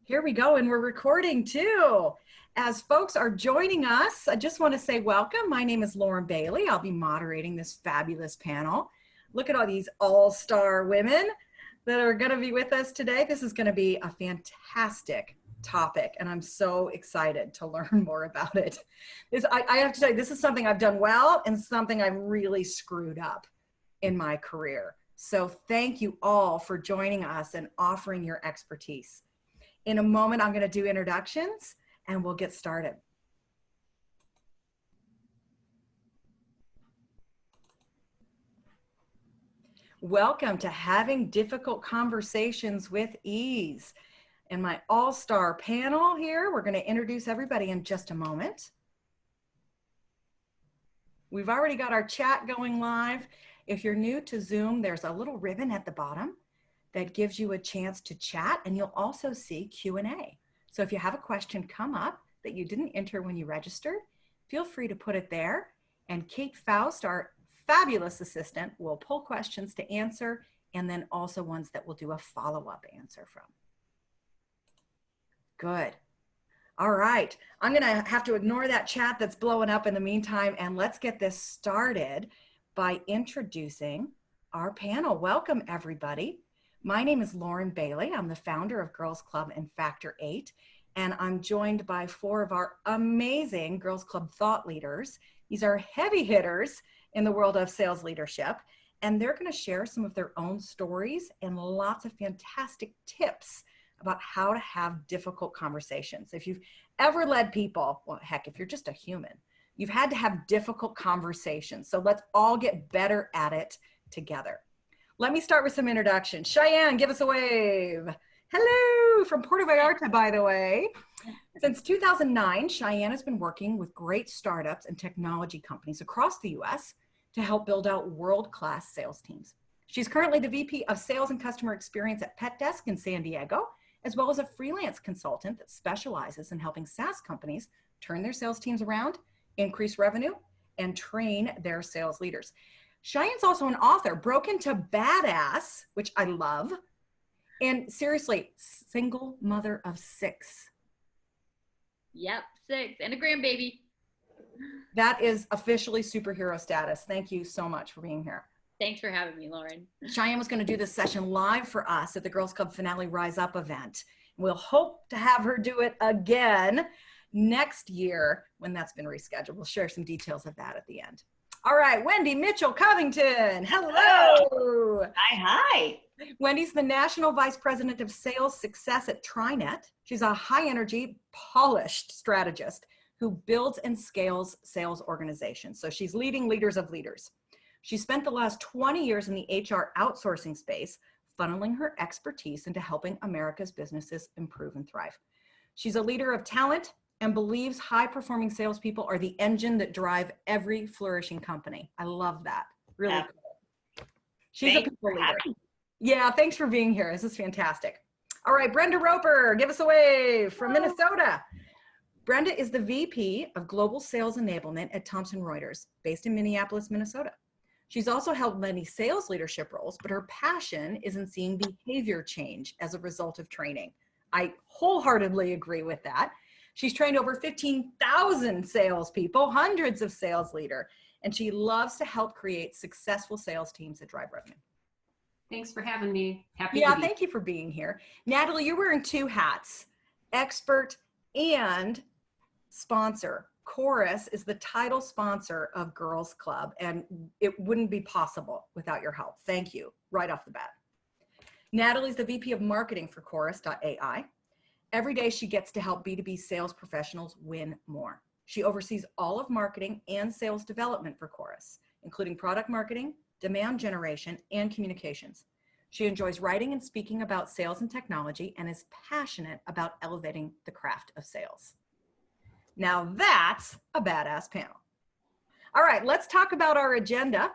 Here we go, and we're recording too. As folks are joining us, I just want to say welcome. My name is Lauren Bailey. I'll be moderating this fabulous panel. Look at all these all-star women that are going to be with us today. This is going to be a fantastic topic, and I'm so excited to learn more about it. I have to tell you, this is something I've done well and something I've really screwed up in my career. So thank you all for joining us and offering your expertise. In a moment, I'm going to do introductions and we'll get started. Welcome to Having Difficult Conversations with Ease. And my all-star panel here, we're going to introduce everybody in just a moment. We've already got our chat going live. If you're new to Zoom, there's a little ribbon at the bottom that gives you a chance to chat, and you'll also see Q&A. So if you have a question come up that you didn't enter when you registered, feel free to put it there. And Kate Faust, our fabulous assistant, will pull questions to answer, and then also ones that we'll do a follow-up answer from. Good. All right. I'm going to have to ignore that chat that's blowing up in the meantime, and let's get this started by introducing our panel. Welcome, everybody. My name is Lauren Bailey. I'm the founder of Girls Club and Factor 8, and I'm joined by 4 of our amazing Girls Club thought leaders. These are heavy hitters in the world of sales leadership, and they're going to share some of their own stories and lots of fantastic tips about how to have difficult conversations. If you've ever led people, well, heck, if you're just a human, you've had to have difficult conversations. So let's all get better at it together. Let me start with some introductions. Cheyenne, give us a wave. Hello, from Puerto Vallarta, by the way. Since 2009, Cheyenne has been working with great startups and technology companies across the US to help build out world-class sales teams. She's currently the VP of Sales and Customer Experience at Pet Desk in San Diego, as well as a freelance consultant that specializes in helping SaaS companies turn their sales teams around, increase revenue, and train their sales leaders. Cheyenne's also an author, Broken to Badass, which I love, and seriously, single mother of 6. Yep, 6, and a grandbaby. That is officially superhero status. Thank you so much for being here. Thanks for having me, Lauren. Cheyenne was going to do this session live for us at the Girls Club Finale Rise Up event. We'll hope to have her do it again next year when that's been rescheduled. We'll share some details of that at the end. All right, Wendy Mitchell Covington. Hello. Hi. Wendy's the National Vice President of Sales Success at TriNet. She's a high-energy, polished strategist who builds and scales sales organizations. So she's leading leaders of leaders. She spent the last 20 years in the HR outsourcing space, funneling her expertise into helping America's businesses improve and thrive. She's a leader of talent and believes high-performing salespeople are the engine that drive every flourishing company. I love that. Really cool. She's a people leader. Yeah, thanks for being here. This is fantastic. All right, Brenda Roper, give us a wave from Minnesota. Brenda is the VP of Global Sales Enablement at Thomson Reuters, based in Minneapolis, Minnesota. She's also held many sales leadership roles, but her passion is in seeing behavior change as a result of training. I wholeheartedly agree with that. She's trained over 15,000 salespeople, hundreds of sales leaders, and she loves to help create successful sales teams that drive revenue. Thanks for having me. Happy Yeah, to be. thank you for being here. Natalie, you're wearing 2 hats, expert and sponsor. Chorus is the title sponsor of Girls Club, and it wouldn't be possible without your help. Thank you, right off the bat. Natalie's the VP of Marketing for Chorus.ai. Every day she gets to help B2B sales professionals win more. She oversees all of marketing and sales development for Chorus, including product marketing, demand generation, and communications. She enjoys writing and speaking about sales and technology and is passionate about elevating the craft of sales. Now that's a badass panel. All right, let's talk about our agenda.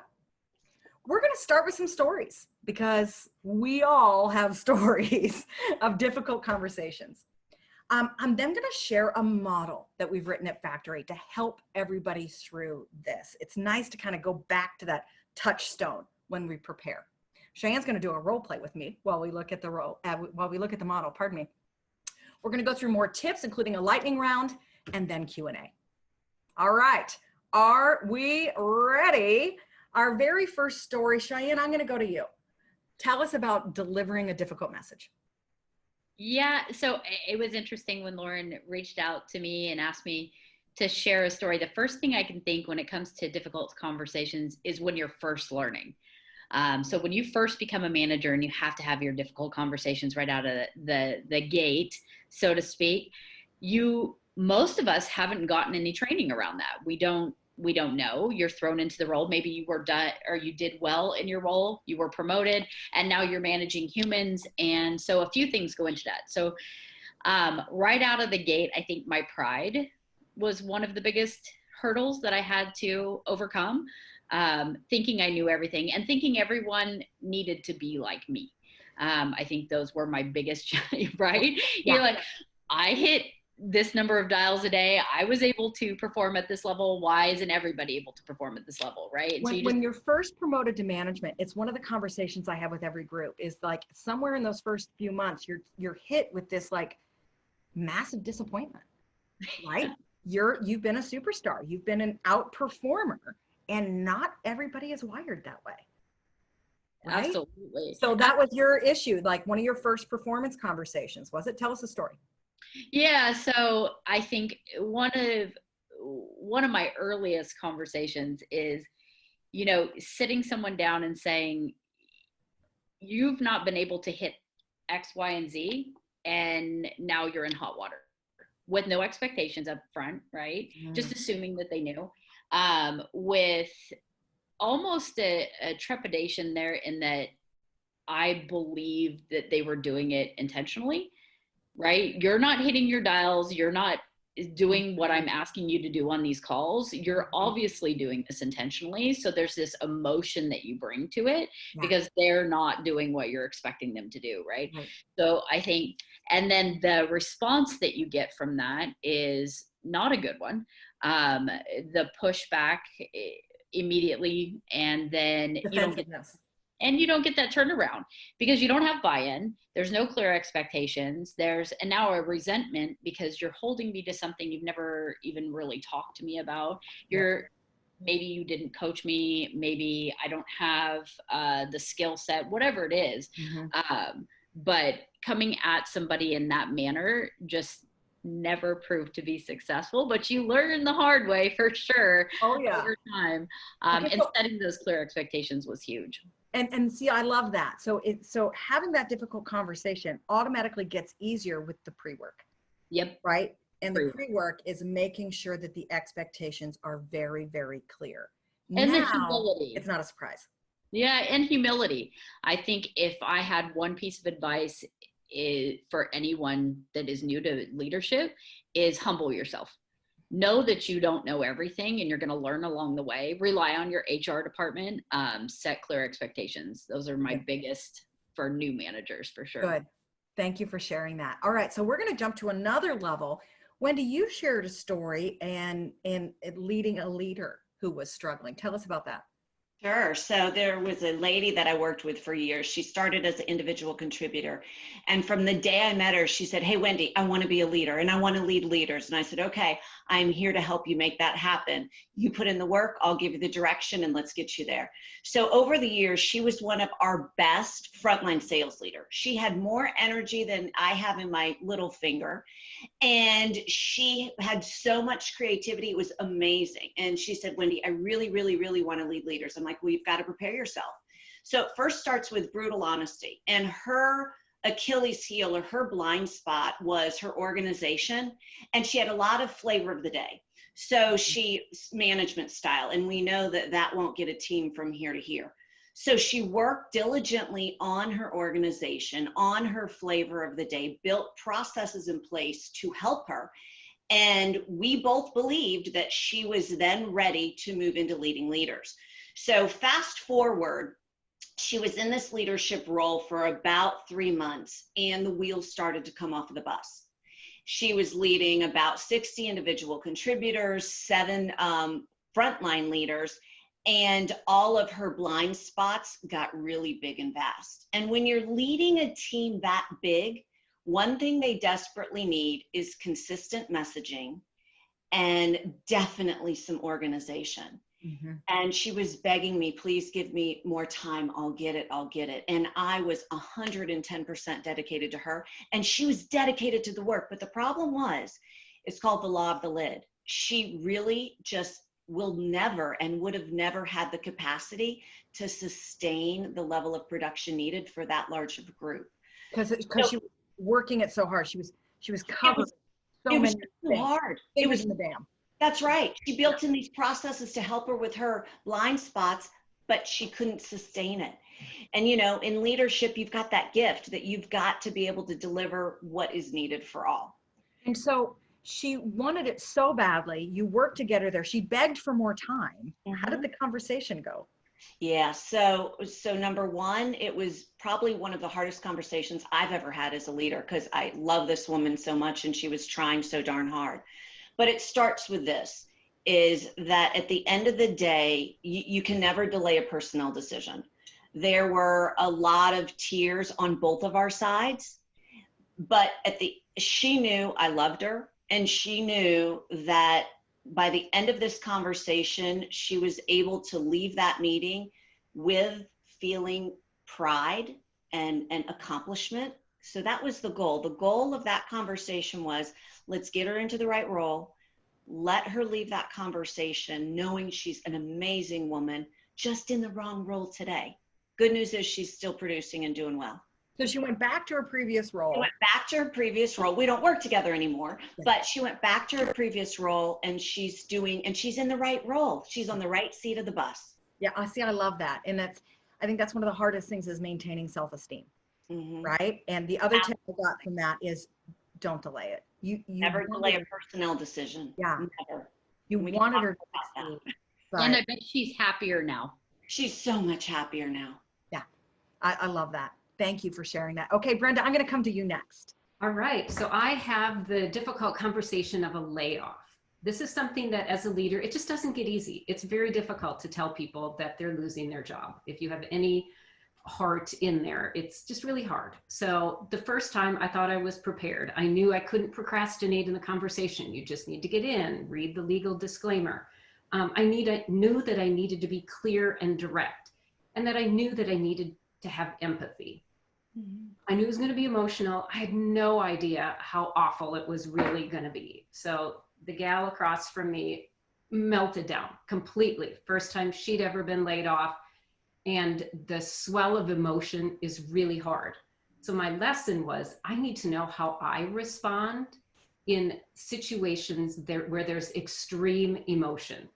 We're going to start with some stories because we all have stories of difficult conversations. I'm then going to share a model that we've written at Factor 8 to help everybody through this. It's nice to kind of go back to that touchstone when we prepare. Cheyenne's going to do a role play with me while we look at the model. Pardon me. We're going to go through more tips, including a lightning round and then Q&A. All right. Are we ready? Our very first story, Cheyenne, I'm going to go to you. Tell us about delivering a difficult message. Yeah, so it was interesting when Lauren reached out to me and asked me to share a story. The first thing I can think when it comes to difficult conversations is when you're first learning. So when you first become a manager and you have to have your difficult conversations right out of the gate, so to speak, most of us haven't gotten any training around that. We don't know. You're thrown into the role. Maybe you were done or you did well in your role. You were promoted and now you're managing humans. And so a few things go into that. So right out of the gate, I think my pride was one of the biggest hurdles that I had to overcome. Thinking I knew everything and thinking everyone needed to be like me. I think those were my biggest, right? Yeah. You're like, I hit this number of dials a day. I was able to perform at this level. Why isn't everybody able to perform at this level, right? And When you're first promoted to management, it's one of the conversations I have with every group is like somewhere in those first few months, you're hit with this like massive disappointment, right? You've been a superstar. You've been an outperformer. And not everybody is wired that way. Right? Absolutely. So that was your issue, like one of your first performance conversations, was it? Tell us a story. Yeah, so I think one of my earliest conversations is, sitting someone down and saying, you've not been able to hit X, Y, and Z, and now you're in hot water with no expectations up front, right? Just assuming that they knew. With almost a trepidation there in that I believed that they were doing it intentionally, right? You're not hitting your dials. You're not doing what I'm asking you to do on these calls. You're obviously doing this intentionally. So there's this emotion that you bring to it because they're not doing what you're expecting them to do, right? So I think, and then the response that you get from that is not a good one. The pushback immediately, and then you don't get that turnaround because you don't have buy-in. There's no clear expectations. And now a resentment because you're holding me to something you've never even really talked to me about. Maybe you didn't coach me. Maybe I don't have the skill set, whatever it is. But coming at somebody in that manner just never proved to be successul, but you learn the hard way for sure. Over time. And setting those clear expectations was huge. And see, I love that. So having that difficult conversation automatically gets easier with the pre-work. Yep. Right. And the pre-work is making sure that the expectations are very, very clear. And now, the humility. It's not a surprise. Yeah. And humility. I think if I had one piece of advice for anyone that is new to leadership is humble yourself. Know that you don't know everything and you're going to learn along the way. Rely on your HR department. Set clear expectations. Those are my biggest for new managers for sure. Good. Thank you for sharing that. All right. So we're going to jump to another level. Wendy, you shared a story and leading a leader who was struggling. Tell us about that. Sure. So there was a lady that I worked with for years. She started as an individual contributor. And from the day I met her, she said, "Hey, Wendy, I want to be a leader and I want to lead leaders." And I said, "Okay, I'm here to help you make that happen. You put in the work, I'll give you the direction and let's get you there." So over the years, she was one of our best frontline sales leaders. She had more energy than I have in my little finger. And she had so much creativity. It was amazing. And she said, "Wendy, I really, really, really want to lead leaders." I'm like, "Well, you've got to prepare yourself." So it first starts with brutal honesty. And her Achilles heel or her blind spot was her organization. And she had a lot of flavor of the day. So management style. And we know that won't get a team from here to here. So she worked diligently on her organization, on her flavor of the day, built processes in place to help her. And we both believed that she was then ready to move into leading leaders. So fast forward, she was in this leadership role for about 3 months and the wheels started to come off of the bus. She was leading about 60 individual contributors, 7 frontline leaders, and all of her blind spots got really big and vast. And when you're leading a team that big, One thing they desperately need is consistent messaging and definitely some organization. Mm-hmm. And she was begging me, please give me more time. I'll get it. I'll get it. And I was 110% dedicated to her. And she was dedicated to the work. But the problem was, it's called the law of the lid. She really just will never and would have never had the capacity to sustain the level of production needed for that large of a group. Because she was working it so hard. She was covering so many too hard. It was in the dam. That's right. She built in these processes to help her with her blind spots, but she couldn't sustain it. And, you know, in leadership, you've got that gift that you've got to be able to deliver what is needed for all. And so she wanted it so badly. You worked to get her there. She begged for more time. Mm-hmm. How did the conversation go? Yeah. So number one, it was probably one of the hardest conversations I've ever had as a leader, because I love this woman so much and she was trying so darn hard. But it starts with this, is that at the end of the day, you can never delay a personnel decision. There were a lot of tears on both of our sides, but she knew I loved her, and she knew that by the end of this conversation, she was able to leave that meeting with feeling pride and accomplishment. So that was the goal. The goal of that conversation was, let's get her into the right role. Let her leave that conversation knowing she's an amazing woman, just in the wrong role today. Good news is she's still producing and doing well. So she went back to her previous role. She went back to her previous role. We don't work together anymore, but she went back to her previous role, and she's in the right role. She's on the right seat of the bus. Yeah, I love that. And I think that's one of the hardest things, is maintaining self-esteem. Mm-hmm. Right? And the other tip I got from that is, don't delay it. You never delay a personnel decision. Yeah. Never. You wanted her to succeed. And I bet she's happier now. She's so much happier now. Yeah. I love that. Thank you for sharing that. Okay, Brenda, I'm going to come to you next. All right. So I have the difficult conversation of a layoff. This is something that, as a leader, it just doesn't get easy. It's very difficult to tell people that they're losing their job. If you have any heart in there, it's just really hard. So the first time, I thought I was prepared. I knew I couldn't procrastinate in the conversation. You just need to get in, read the legal disclaimer. I knew that I needed to be clear and direct, and that I knew that I needed to have empathy. Mm-hmm. I knew it was going to be emotional. I had no idea how awful it was really going to be. So the gal across from me melted down completely. First time she'd ever been laid off. And the swell of emotion is really hard. So my lesson was, I need to know how I respond in situations where there's extreme emotion.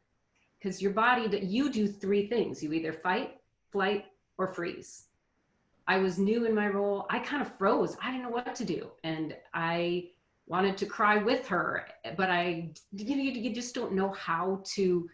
Because your body, you do three things. You either fight, flight, or freeze. I was new in my role. I kind of froze. I didn't know what to do. And I wanted to cry with her, but you just don't know how to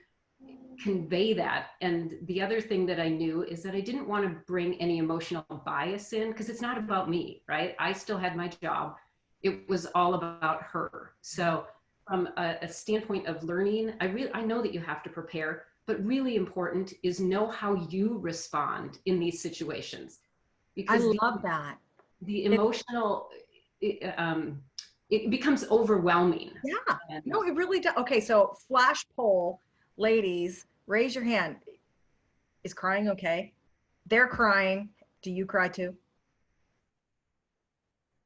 convey that. And the other thing that I knew is that I didn't want to bring any emotional bias in, because it's not about me, right? I still had my job. It was all about her. So from a standpoint of learning, I know that you have to prepare, but really important is know how you respond in these situations. Because I love that. The emotional, it becomes overwhelming. Yeah, no, it really does. Okay, so flash poll, ladies, raise your hand. Is crying okay? They're crying. Do you cry too?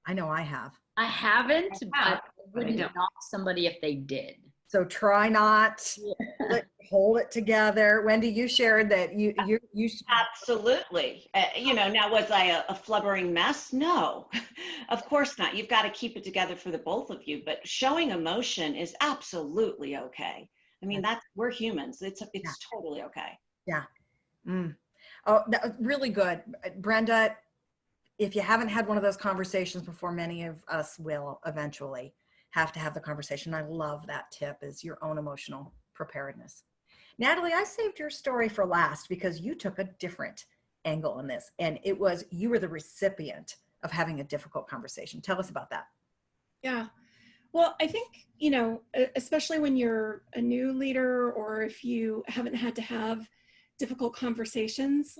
I know I have. I haven't, but I wouldn't knock somebody if they did. So try not, hold it together. Wendy, you shared that you Absolutely. Now, was I a flubbering mess? No, of course not. You've got to keep it together for the both of you, but showing emotion is absolutely okay. I mean, we're humans. It's totally okay. Yeah. Mm. Oh, that was really good. Brenda, if you haven't had one of those conversations before, many of us will eventually have to have the conversation. I love that tip, is your own emotional preparedness. Natalie, I saved your story for last because you took a different angle on this, and it was you were the recipient of having a difficult conversation. Tell us about that. Yeah. Well, I think, especially when you're a new leader, or if you haven't had to have difficult conversations,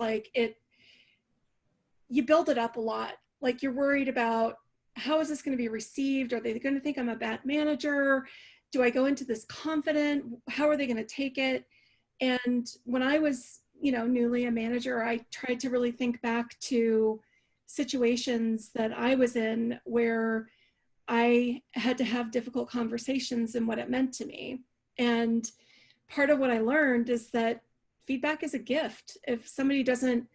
you build it up a lot. Like, you're worried about how is this going to be received? Are they going to think I'm a bad manager? Do I go into this confident? How are they going to take it? And when I was, newly a manager, I tried to really think back to situations that I was in where I had to have difficult conversations and what it meant to me. And part of what I learned is that feedback is a gift. If somebody doesn't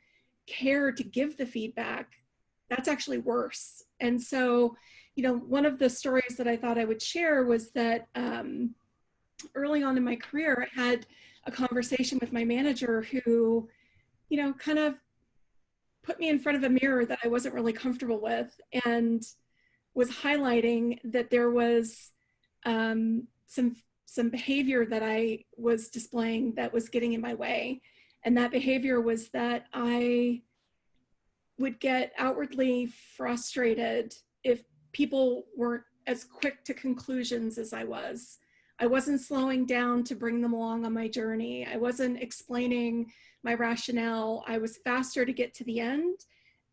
care to give the feedback, that's actually worse. And so, one of the stories that I thought I would share was that early on in my career, I had a conversation with my manager who, kind of put me in front of a mirror that I wasn't really comfortable with, and was highlighting that there was some behavior that I was displaying that was getting in my way. And that behavior was that I would get outwardly frustrated if people weren't as quick to conclusions as I was. I wasn't slowing down to bring them along on my journey. I wasn't explaining my rationale. I was faster to get to the end,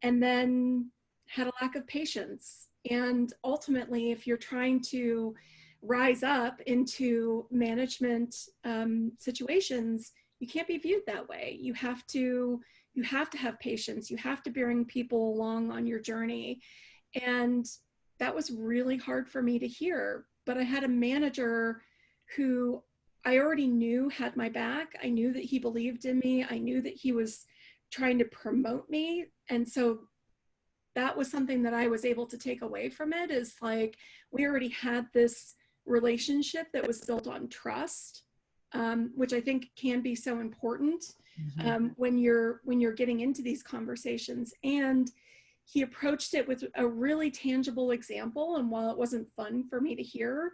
and then had a lack of patience. And ultimately, if you're trying to rise up into management situations, you can't be viewed that way. You have to have patience. You have to bring people along on your journey. And that was really hard for me to hear. But I had a manager who I already knew had my back. I knew that he believed in me. I knew that he was trying to promote me. And so that was something that I was able to take away from it, is like, we already had this relationship that was built on trust, which I think can be so important when you're getting into these conversations. And he approached it with a really tangible example. And while it wasn't fun for me to hear,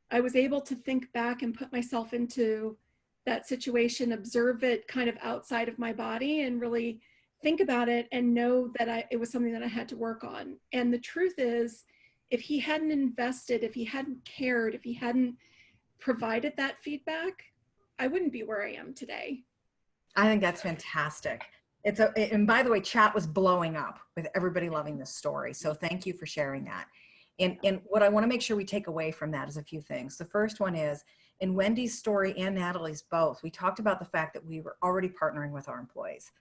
I was able to think back and put myself into that situation, observe it kind of outside of my body, and really think about it and know that it was something that I had to work on. And the truth is, if he hadn't invested, if he hadn't cared, if he hadn't provided that feedback, I wouldn't be where I am today. I think that's fantastic. And by the way, chat was blowing up with everybody loving this story. So thank you for sharing that. And what I want to make sure we take away from that is a few things. The first one is, in Wendy's story and Natalie's both, we talked about the fact that we were already partnering with our employees.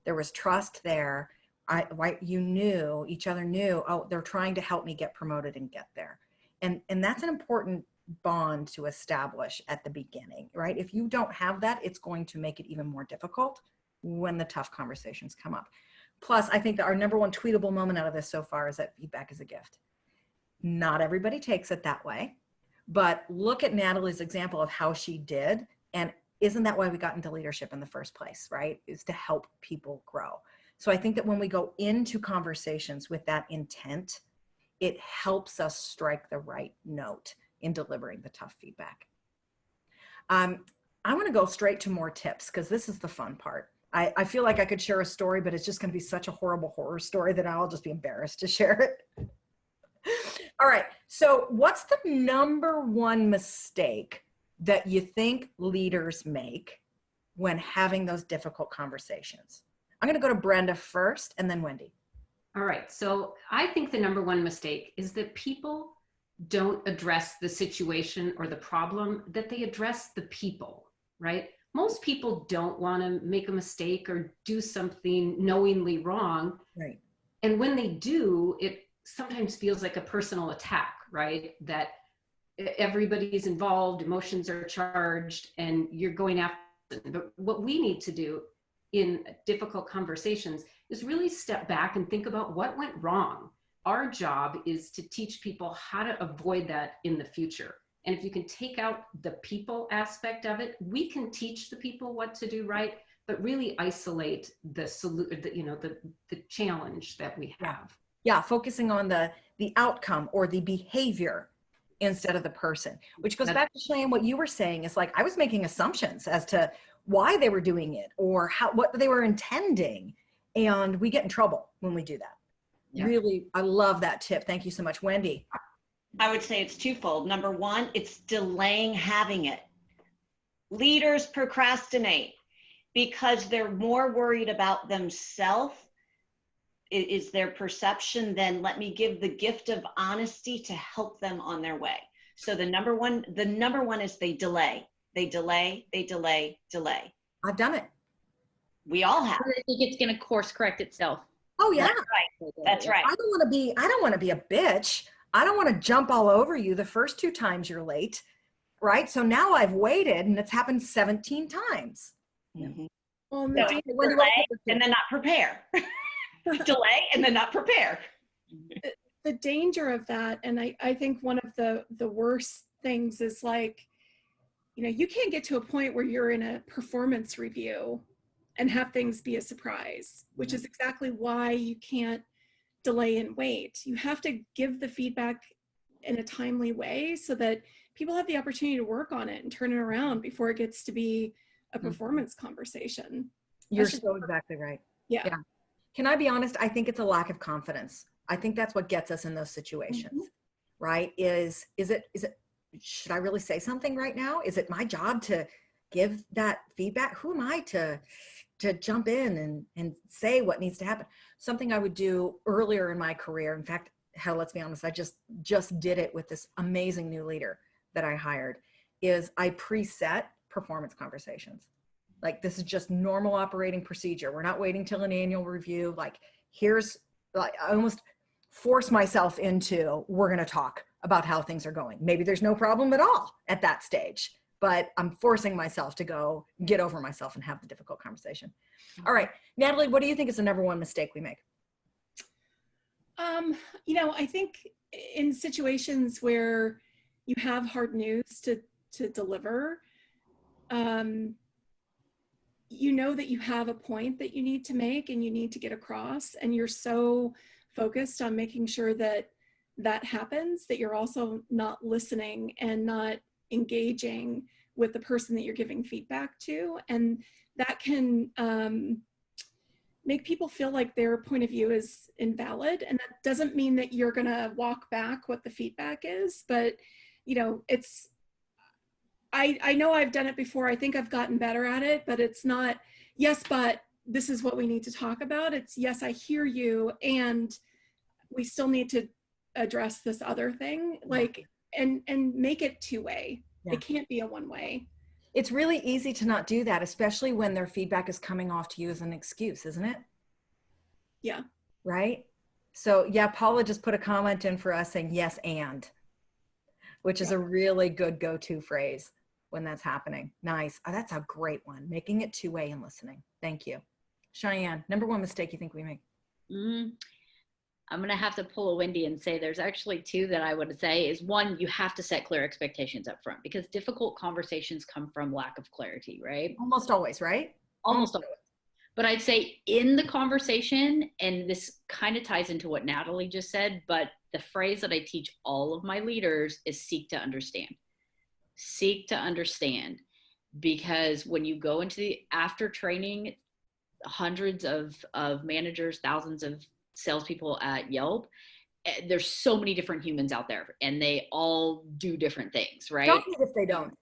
There was trust there. Each other knew, oh, they're trying to help me get promoted and get there. And that's an important bond to establish at the beginning, right? If you don't have that, it's going to make it even more difficult when the tough conversations come up. Plus, I think that our number one tweetable moment out of this so far is that feedback is a gift. Not everybody takes it that way, but look at Natalie's example of how she did. And isn't that why we got into leadership in the first place, right? Is to help people grow. So I think that when we go into conversations with that intent, it helps us strike the right note in delivering the tough feedback. I want to go straight to more tips, because this is the fun part. I feel like I could share a story, but it's just going to be such a horrible horror story that I'll just be embarrassed to share it. All right. So what's the number one mistake that you think leaders make when having those difficult conversations? I'm going to go to Brenda first and then Wendy. All right. So I think the number one mistake is that people don't address the situation or the problem, that they address the people, right? Most people don't want to make a mistake or do something knowingly wrong. Right. And when they do, it sometimes feels like a personal attack, right? That everybody's involved, emotions are charged, and you're going after them. But what we need to do in difficult conversations is really step back and think about what went wrong. Our job is to teach people how to avoid that in the future. And if you can take out the people aspect of it, we can teach the people what to do right, but really isolate the challenge that we have. Yeah, focusing on the outcome or the behavior instead of the person, which goes back to Cheyenne, what you were saying is like, I was making assumptions as to why they were doing it or what they were intending. And we get in trouble when we do that. Yeah. Really, I love that tip. Thank you so much, Wendy. I would say it's twofold. Number one, it's delaying having it. Leaders procrastinate because they're more worried about themselves is their perception, then let me give the gift of honesty to help them on their way. So the number one is they delay. They delay, they delay, delay. I've done it. We all have. I think it's going to course correct itself. Oh yeah. That's right. That's right. I don't want to be a bitch. I don't want to jump all over you the first 2 times you're late. Right. So now I've waited and it's happened 17 times. Mm-hmm. Well, So delay and then not prepare. Delay and then not prepare. The danger of that, and I think one of the worst things is like, you know, you can't get to a point where you're in a performance review and have things be a surprise, which is exactly why you can't delay and wait. You have to give the feedback in a timely way so that people have the opportunity to work on it and turn it around before it gets to be a performance conversation. You're so exactly right. Yeah. Can I be honest? I think it's a lack of confidence. I think that's what gets us in those situations, right? Is it, should I really say something right now? Is it my job to give that feedback? Who am I to jump in and say what needs to happen? Something I would do earlier in my career. In fact, hell, let's be honest, I just did it with this amazing new leader that I hired, is I preset performance conversations. Like, this is just normal operating procedure. We're not waiting till an annual review. Like, I almost force myself into, we're going to talk about how things are going. Maybe there's no problem at all at that stage, but I'm forcing myself to go get over myself and have the difficult conversation. All right, Natalie, what do you think is the number one mistake we make? You know, I think in situations where you have hard news to deliver, you know that you have a point that you need to make and you need to get across, and you're so focused on making sure that that happens that you're also not listening and not engaging with the person that you're giving feedback to, and that can make people feel like their point of view is invalid. And that doesn't mean that you're gonna walk back what the feedback is, but you know, it's, I know I've done it before. I think I've gotten better at it, but it's not, yes, but this is what we need to talk about. It's, yes, I hear you, and we still need to address this other thing, like, and make it 2-way. Yeah. It can't be a 1-way. It's really easy to not do that, especially when their feedback is coming off to you as an excuse, isn't it? Yeah. Right? So yeah, Paula just put a comment in for us saying yes and, which is a really good go-to phrase when that's happening. Nice. Oh, that's a great one. Making it 2-way and listening. Thank you. Cheyenne, number one mistake you think we make? I'm going to have to pull a Wendy and say there's actually 2 that I would say is, one, you have to set clear expectations up front, because difficult conversations come from lack of clarity, right? Almost always, right? Almost always. But I'd say in the conversation, and this kind of ties into what Natalie just said, but the phrase that I teach all of my leaders is seek to understand. Seek to understand, because when you go into the after training, hundreds of managers, thousands of salespeople at Yelp, there's so many different humans out there, and they all do different things, right? Don't if they don't.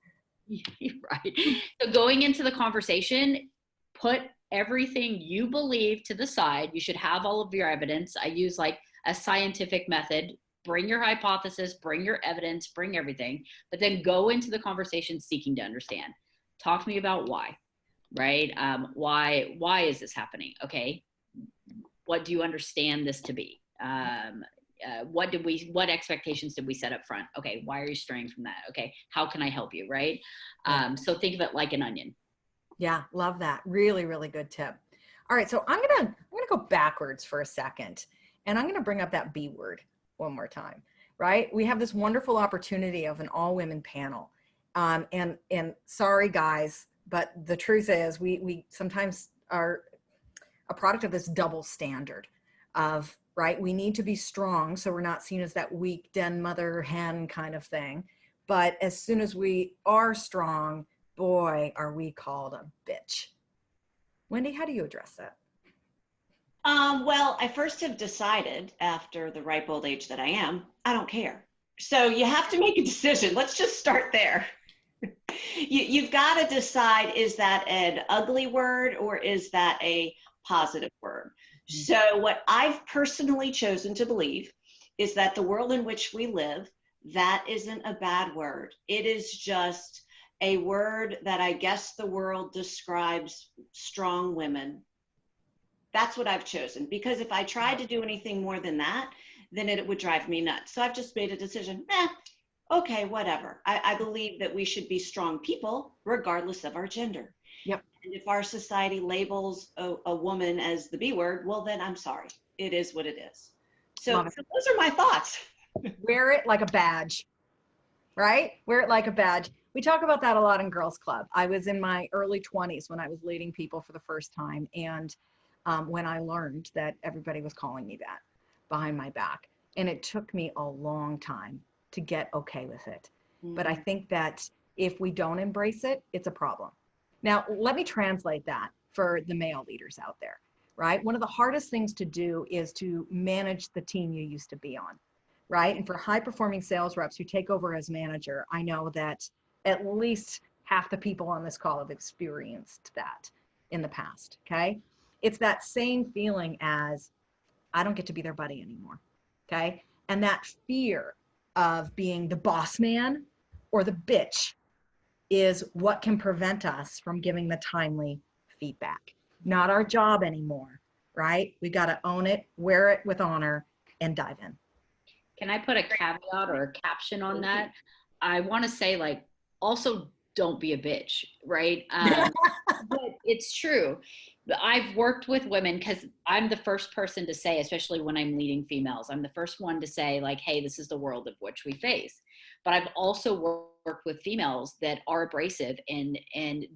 Right. So going into the conversation, put everything you believe to the side. You should have all of your evidence. I use like a scientific method. Bring your hypothesis, bring your evidence, bring everything, but then go into the conversation seeking to understand. Talk to me about why, right? Why is this happening? Okay. What do you understand this to be? What expectations did we set up front? Okay. Why are you straying from that? Okay. How can I help you? Right. So think of it like an onion. Yeah. Love that. Really, really good tip. All right. So I'm going to go backwards for a second, and I'm going to bring up that B word one more time, right? We have this wonderful opportunity of an all-women panel. And sorry guys, but the truth is we sometimes are a product of this double standard of, right, we need to be strong so we're not seen as that weak den mother hen kind of thing. But as soon as we are strong, boy, are we called a bitch. Wendy, how do you address that? Well, I first have decided after the ripe old age that I am, I don't care. So you have to make a decision. Let's just start there. You've got to decide, is that an ugly word or is that a positive word? So what I've personally chosen to believe is that the world in which we live, that isn't a bad word. It is just a word that I guess the world describes strong women. That's what I've chosen, because if I tried to do anything more than that, then it would drive me nuts. So I've just made a decision. Okay, whatever. I believe that we should be strong people regardless of our gender. Yep. And if our society labels a woman as the B word, well, then I'm sorry. It is what it is. So those are my thoughts. Wear it like a badge, right? Wear it like a badge. We talk about that a lot in Girls Club. I was in my early 20s when I was leading people for the first time. And when I learned that everybody was calling me that behind my back. And it took me a long time to get okay with it. But I think that if we don't embrace it, it's a problem. Now, let me translate that for the male leaders out there, right? One of the hardest things to do is to manage the team you used to be on, right? And for high performing sales reps who take over as manager, I know that at least half the people on this call have experienced that in the past, okay? It's that same feeling as, I don't get to be their buddy anymore, okay? And that fear of being the boss man or the bitch is what can prevent us from giving the timely feedback. Not our job anymore, right? We got to own it, wear it with honor, and dive in. Can I put a caveat or a caption on that? I want to say, like, also don't be a bitch, right? But it's true. I've worked with women because I'm the first person to say, especially when I'm leading females, I'm the first one to say, like, hey, this is the world of which we face. But I've also worked with females that are abrasive and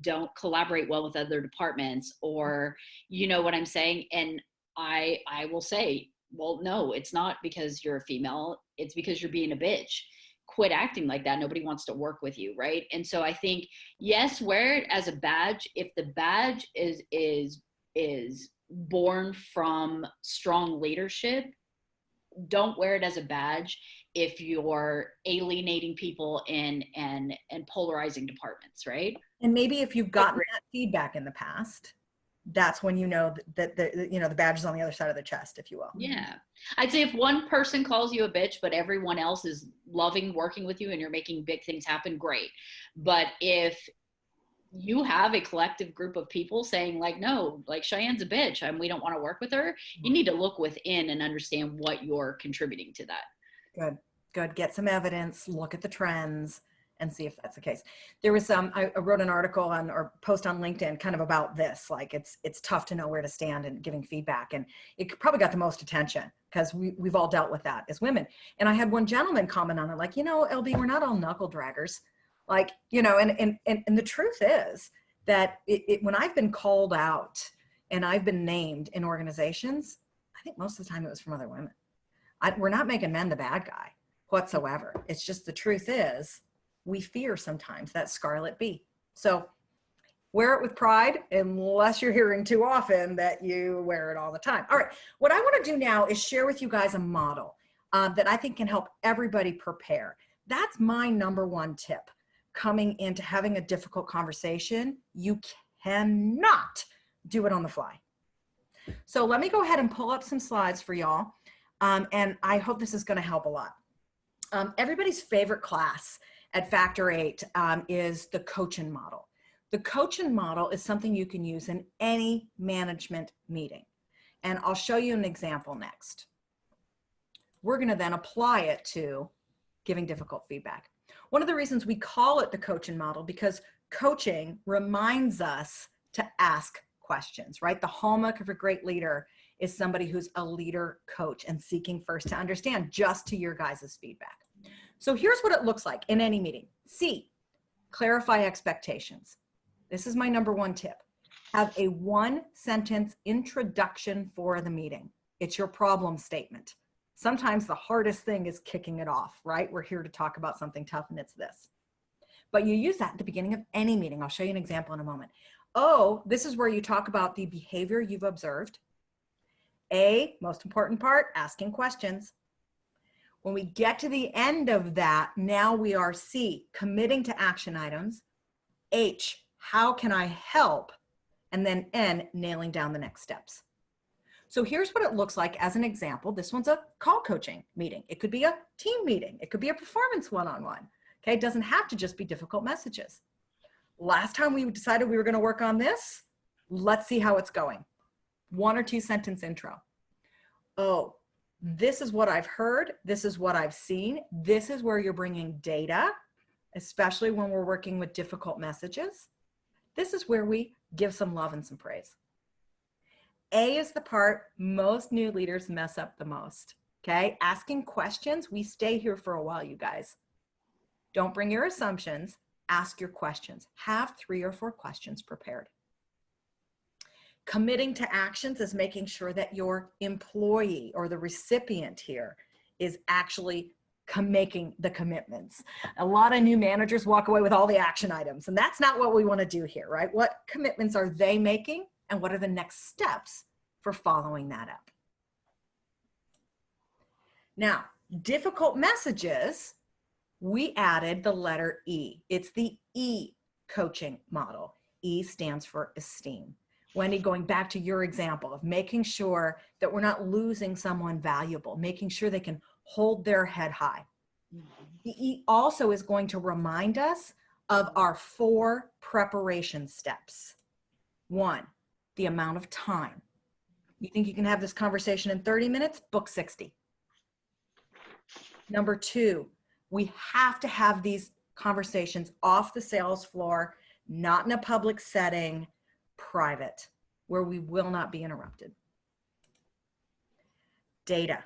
don't collaborate well with other departments, or, you know what I'm saying? And I will say, well, no, it's not because you're a female. It's because you're being a bitch. Quit acting like that. Nobody wants to work with you, right? And so I think, yes, wear it as a badge. If the badge is born from strong leadership, don't wear it as a badge if you're alienating people and polarizing departments, right? And maybe if you've gotten that feedback in the past, that's when you know that the badge is on the other side of the chest, if you will. Yeah. I'd say if one person calls you a bitch, but everyone else is loving working with you and you're making big things happen, great. But if you have a collective group of people saying, like, no, like, Cheyenne's a bitch and we don't want to work with her, you need to look within and understand what you're contributing to that. Good. Get some evidence, look at the trends, and see if that's the case. There was I wrote an article or post on LinkedIn kind of about this, like it's tough to know where to stand and giving feedback, and it probably got the most attention because we've all dealt with that as women. And I had one gentleman comment on it, like, LB, we're not all knuckle draggers, like, and the truth is that when I've been called out and I've been named in organizations, I think most of the time it was from other women. We're not making men the bad guy whatsoever. It's just the truth is, we fear sometimes that scarlet bee. So wear it with pride, unless you're hearing too often that you wear it all the time. All right, what I want to do now is share with you guys a model that I think can help everybody prepare. That's my number one tip coming into having a difficult conversation. You cannot do it on the fly. So let me go ahead and pull up some slides for y'all. And I hope this is going to help a lot. Everybody's favorite class at Factor 8 is the E-COACHN model. The E-COACHN model is something you can use in any management meeting. And I'll show you an example next. We're going to then apply it to giving difficult feedback. One of the reasons we call it the E-COACHN model, because coaching reminds us to ask questions, right? The hallmark of a great leader is somebody who's a leader coach and seeking first to understand, just to your guys' feedback. So here's what it looks like in any meeting. C, clarify expectations. This is my number one tip. Have a 1-sentence introduction for the meeting. It's your problem statement. Sometimes the hardest thing is kicking it off, right? We're here to talk about something tough, and it's this. But you use that at the beginning of any meeting. I'll show you an example in a moment. O, this is where you talk about the behavior you've observed. A, most important part, asking questions. When we get to the end of that, now we are C, committing to action items. H, how can I help? And then N, nailing down the next steps. So here's what it looks like as an example. This one's a call coaching meeting. It could be a team meeting. It could be a performance one-on-one. Okay, it doesn't have to just be difficult messages. Last time we decided we were going to work on this, let's see how it's going. 1 or 2 sentence intro. Oh, this is what I've heard. This is what I've seen. This is where you're bringing data, especially when we're working with difficult messages. This is where we give some love and some praise. A is the part most new leaders mess up the most. Okay, asking questions. We stay here for a while, you guys. Don't bring your assumptions. Ask your questions. Have 3 or 4 questions prepared. Committing to actions is making sure that your employee or the recipient here is actually making the commitments. A lot of new managers walk away with all the action items, and that's not what we want to do here, right? What commitments are they making, and what are the next steps for following that up? Now, difficult messages, we added the letter E. It's the E-coaching model. E stands for esteem. Wendy, going back to your example of making sure that we're not losing someone valuable, making sure they can hold their head high. The E also is going to remind us of our 4 preparation steps. 1, the amount of time. You think you can have this conversation in 30 minutes? Book 60. Number 2, we have to have these conversations off the sales floor, not in a public setting, private, where we will not be interrupted. Data.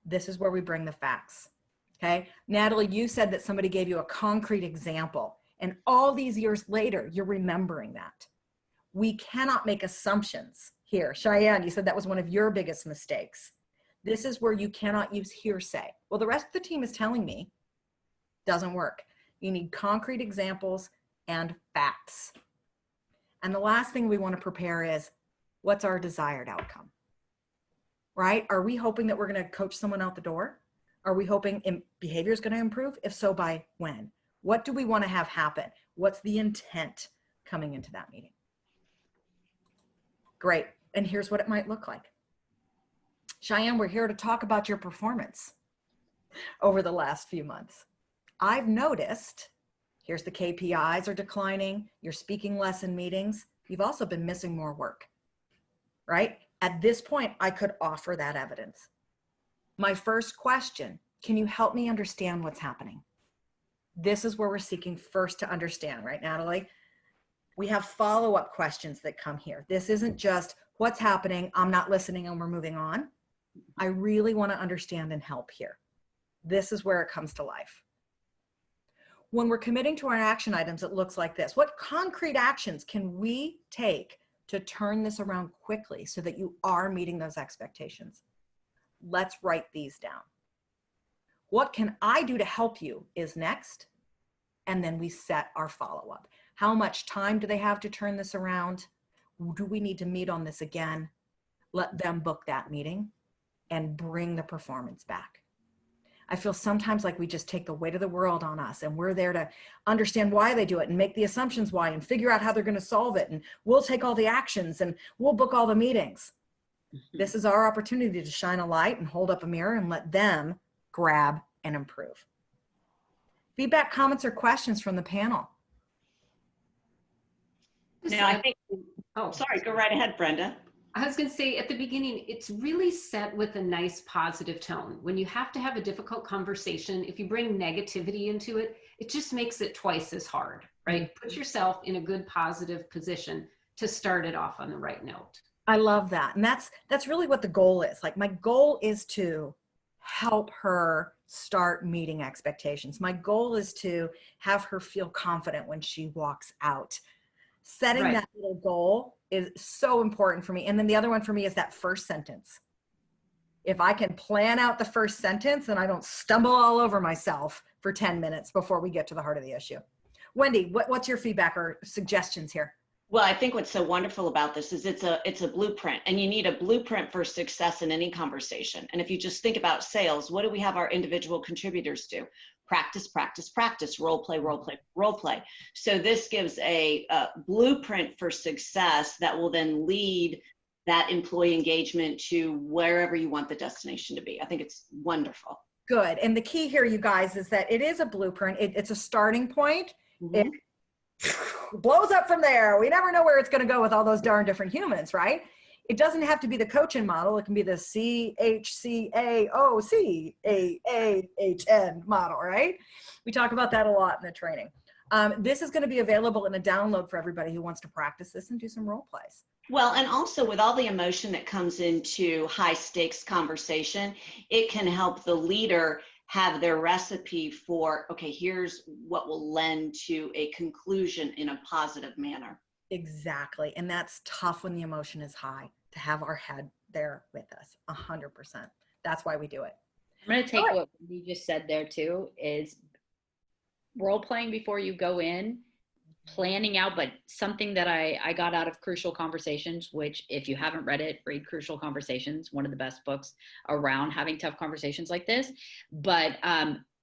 This is where we bring the facts. Okay. Natalie, you said that somebody gave you a concrete example, and all these years later, you're remembering that. We cannot make assumptions here. Cheyenne, you said that was one of your biggest mistakes. This is where you cannot use hearsay. Well, the rest of the team is telling me doesn't work. You need concrete examples and facts. And the last thing we want to prepare is, what's our desired outcome? Right? Are we hoping that we're going to coach someone out the door? Are we hoping behavior is going to improve? If so, by when? What do we want to have happen? What's the intent coming into that meeting? Great. And here's what it might look like. Cheyenne, we're here to talk about your performance over the last few months. I've noticed, here's the KPIs are declining. You're speaking less in meetings. You've also been missing more work, right? At this point, I could offer that evidence. My first question, can you help me understand what's happening? This is where we're seeking first to understand, right, Natalie? We have follow-up questions that come here. This isn't just what's happening, I'm not listening, and we're moving on. I really want to understand and help here. This is where it comes to life. When we're committing to our action items, it looks like this. What concrete actions can we take to turn this around quickly so that you are meeting those expectations? Let's write these down. What can I do to help you is next. And then we set our follow-up. How much time do they have to turn this around? Do we need to meet on this again? Let them book that meeting and bring the performance back. I feel sometimes like we just take the weight of the world on us, and we're there to understand why they do it and make the assumptions why and figure out how they're going to solve it. And we'll take all the actions and we'll book all the meetings. This is our opportunity to shine a light and hold up a mirror and let them grab and improve. Feedback, comments, or questions from the panel? Now, I think, oh, sorry, go right ahead, Brenda. I was going to say at the beginning, it's really set with a nice positive tone. When you have to have a difficult conversation, if you bring negativity into it, it just makes it twice as hard, right? Put yourself in a good positive position to start it off on the right note. I love that. And that's really what the goal is. Like, my goal is to help her start meeting expectations. My goal is to have her feel confident when she walks out. Setting that little goal is so important for me. And then the other one for me is that first sentence. If I can plan out the first sentence, then I don't stumble all over myself for 10 minutes before we get to the heart of the issue. Wendy, what's your feedback or suggestions here? Well, I think what's so wonderful about this is it's a blueprint, and you need a blueprint for success in any conversation. And if you just think about sales, what do we have our individual contributors do? Practice, practice, practice, role play, role play, role play. So this gives a blueprint for success that will then lead that employee engagement to wherever you want the destination to be. I think it's wonderful. Good. And the key here, you guys, is that it is a blueprint. It's a starting point. It blows up from there. We never know where it's going to go with all those darn different humans, right? It doesn't have to be the coaching model. It can be the CHCAOCAAHN model, right? We talk about that a lot in the training. This is going to be available in a download for everybody who wants to practice this and do some role plays. Well, and also with all the emotion that comes into high stakes conversation, it can help the leader have their recipe for, okay, here's what will lend to a conclusion in a positive manner. Exactly. And that's tough when the emotion is high, to have our head there with us 100%. That's why we do it. I'm going to take what you just said there too, is role playing before you go in, planning out, but something that I got out of Crucial Conversations, which if you haven't read it, read Crucial Conversations, one of the best books around having tough conversations like this. But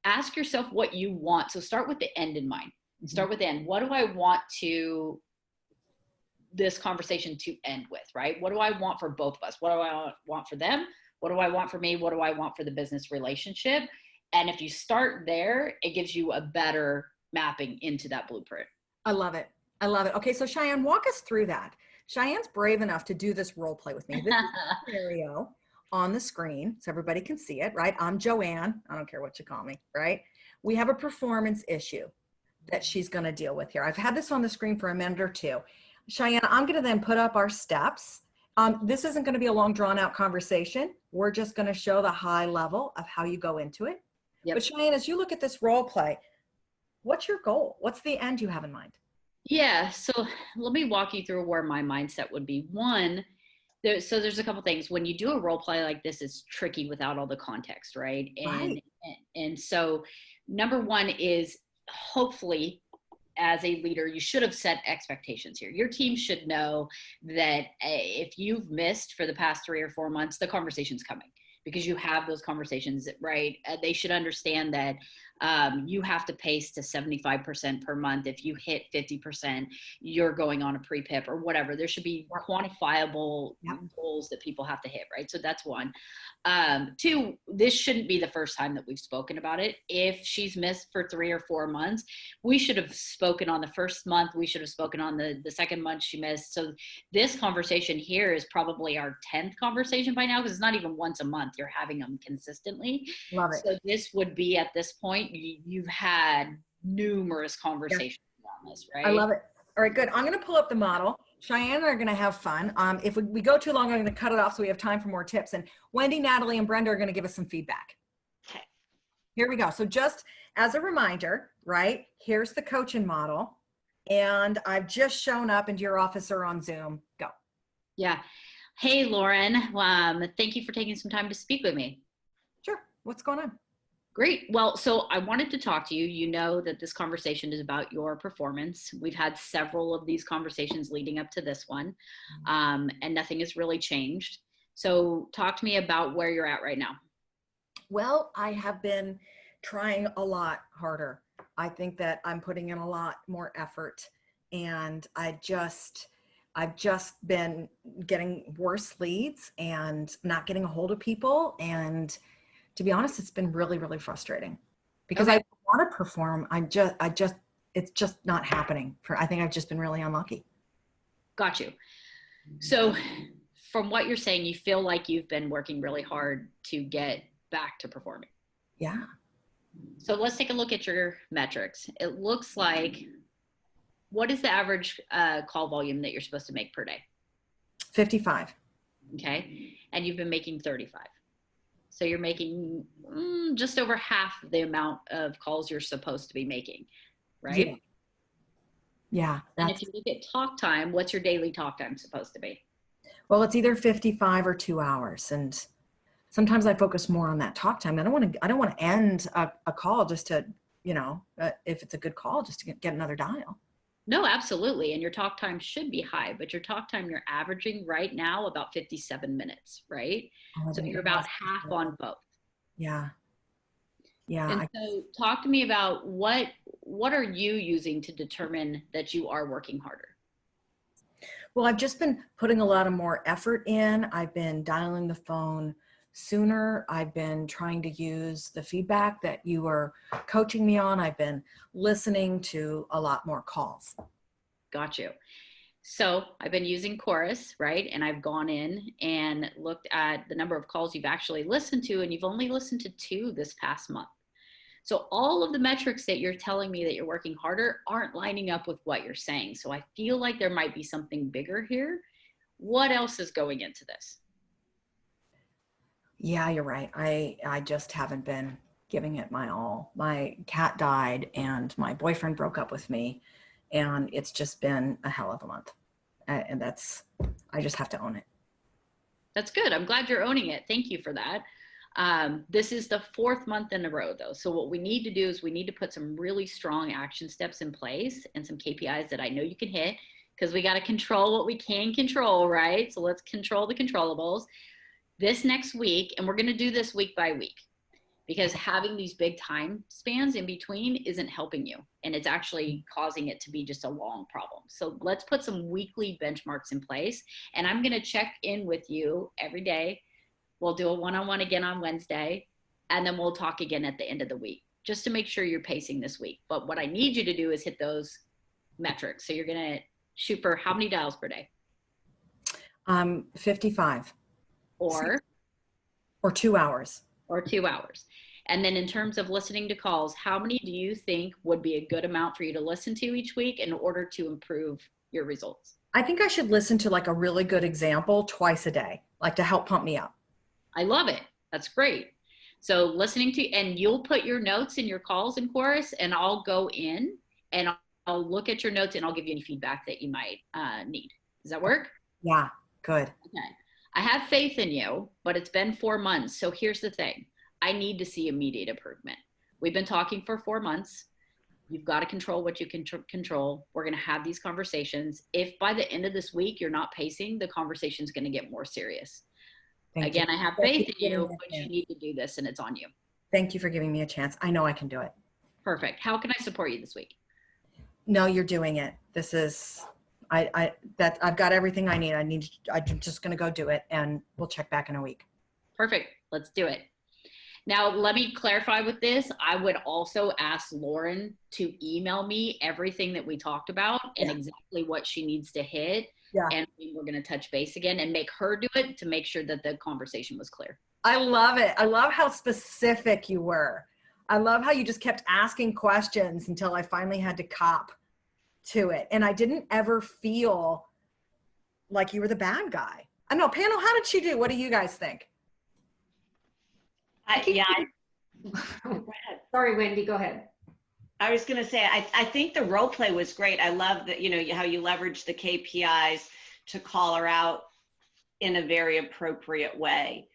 ask yourself what you want. So start with the end in mind. Start with the end. What do I want this conversation to end with, right? What do I want for both of us? What do I want for them? What do I want for me? What do I want for the business relationship? And if you start there, it gives you a better mapping into that blueprint. I love it. I love it. Okay, so Cheyenne, walk us through that. Cheyenne's brave enough to do this role play with me. This is a scenario on the screen so everybody can see it, right? I'm Joanne. I don't care what you call me, right? We have a performance issue that she's going to deal with here. I've had this on the screen for a minute or two. Cheyenne, I'm going to then put up our steps. This isn't going to be a long drawn out conversation. We're just going to show the high level of how you go into it. Yep. But Cheyenne, as you look at this role play, what's your goal? What's the end you have in mind? Yeah, so let me walk you through where my mindset would be. One, there's a couple things. When you do a role play like this, it's tricky without all the context, right? And so number one is, hopefully, as a leader, you should have set expectations here. Your team should know that if you've missed for the past 3 or 4 months, the conversation's coming, because you have those conversations, right? They should understand that you have to pace to 75% per month. If you hit 50%, you're going on a pre-PIP or whatever. There should be quantifiable goals that people have to hit, right? So that's one. Two, this shouldn't be the first time that we've spoken about it. If she's missed for 3 or 4 months, we should have spoken on the first month. We should have spoken on the second month she missed. So this conversation here is probably our 10th conversation by now, because it's not even once a month. You're having them consistently. Love it. So this would be, at this point, you've had numerous conversations on this, right? I love it. All right, good. I'm going to pull up the model. Cheyenne and I are going to have fun. If we go too long, I'm going to cut it off so we have time for more tips. And Wendy, Natalie, and Brenda are going to give us some feedback. Okay. Here we go. So just as a reminder, right, here's the coaching model. And I've just shown up into your office or on Zoom. Go. Yeah. Hey, Lauren. Thank you for taking some time to speak with me. Sure. What's going on? Great. Well, so I wanted to talk to you. You know that this conversation is about your performance. We've had several of these conversations leading up to this one, and nothing has really changed. So talk to me about where you're at right now. Well, I have been trying a lot harder. I think that I'm putting in a lot more effort, and I've just been getting worse leads and not getting a hold of people. And to be honest, it's been really, really frustrating, because I want to perform. It's just not happening. I think I've just been really unlucky. Got you. So from what you're saying, you feel like you've been working really hard to get back to performing. Yeah. So let's take a look at your metrics. It looks like, what is the average call volume that you're supposed to make per day? 55. Okay. And you've been making 35. So you're making just over half the amount of calls you're supposed to be making, right? Yeah. And if you look at talk time, what's your daily talk time supposed to be? Well, it's either 55 or 2 hours. And sometimes I focus more on that talk time. I don't want to end a call just to, if it's a good call, just to get another dial. No, absolutely. And your talk time should be high, but your talk time, you're averaging right now about 57 minutes, right? So you're about half on both. Yeah. Yeah. And so talk to me about what are you using to determine that you are working harder? Well, I've just been putting a lot of more effort in. I've been dialing the phone sooner. I've been trying to use the feedback that you were coaching me on. I've been listening to a lot more calls. Got you. So I've been using Chorus, right? And I've gone in and looked at the number of calls you've actually listened to, and you've only listened to 2 this past month. So all of the metrics that you're telling me that you're working harder aren't lining up with what you're saying. So I feel like there might be something bigger here. What else is going into this? Yeah, you're right. I just haven't been giving it my all. My cat died and my boyfriend broke up with me, and it's just been a hell of a month. And I just have to own it. That's good. I'm glad you're owning it. Thank you for that. This is the 4th month in a row though. So what we need to do is we need to put some really strong action steps in place and some KPIs that I know you can hit, because we got to control what we can control, right? So let's control the controllables this next week. And we're going to do this week by week, because having these big time spans in between isn't helping you. And it's actually causing it to be just a long problem. So let's put some weekly benchmarks in place. And I'm going to check in with you every day. We'll do a one-on-one again on Wednesday, and then we'll talk again at the end of the week, just to make sure you're pacing this week. But what I need you to do is hit those metrics. So you're going to shoot for how many dials per day? 55. Or 2 hours. Or 2 hours. And then in terms of listening to calls, how many do you think would be a good amount for you to listen to each week in order to improve your results? I think I should listen to like a really good example twice a day, like to help pump me up. I love it. That's great. So listening to, and you'll put your notes in your calls in Chorus, and I'll go in and I'll look at your notes and I'll give you any feedback that you might need. Does that work? Yeah, good. Okay. I have faith in you, but it's been 4 months. So here's the thing. I need to see immediate improvement. We've been talking for 4 months. You've got to control what you can control. We're going to have these conversations. If by the end of this week you're not pacing, the conversation's going to get more serious. Again, I have faith in you, but you need to do this, and it's on you. Thank you for giving me a chance. I know I can do it. Perfect. How can I support you this week? No, you're doing it. This is, I've got everything I need. I'm just going to go do it, and we'll check back in a week. Perfect. Let's do it. Now, let me clarify with this. I would also ask Lauren to email me everything that we talked about and exactly what she needs to hit. Yeah. And we're going to touch base again and make her do it to make sure that the conversation was clear. I love it. I love how specific you were. I love how you just kept asking questions until I finally had to cop to it. And I didn't ever feel like you were the bad guy. I know, panel, how did she do? What do you guys think? Sorry, Wendy, go ahead. I was going to say, I think the role play was great. I love that, how you leverage the KPIs to call her out in a very appropriate way.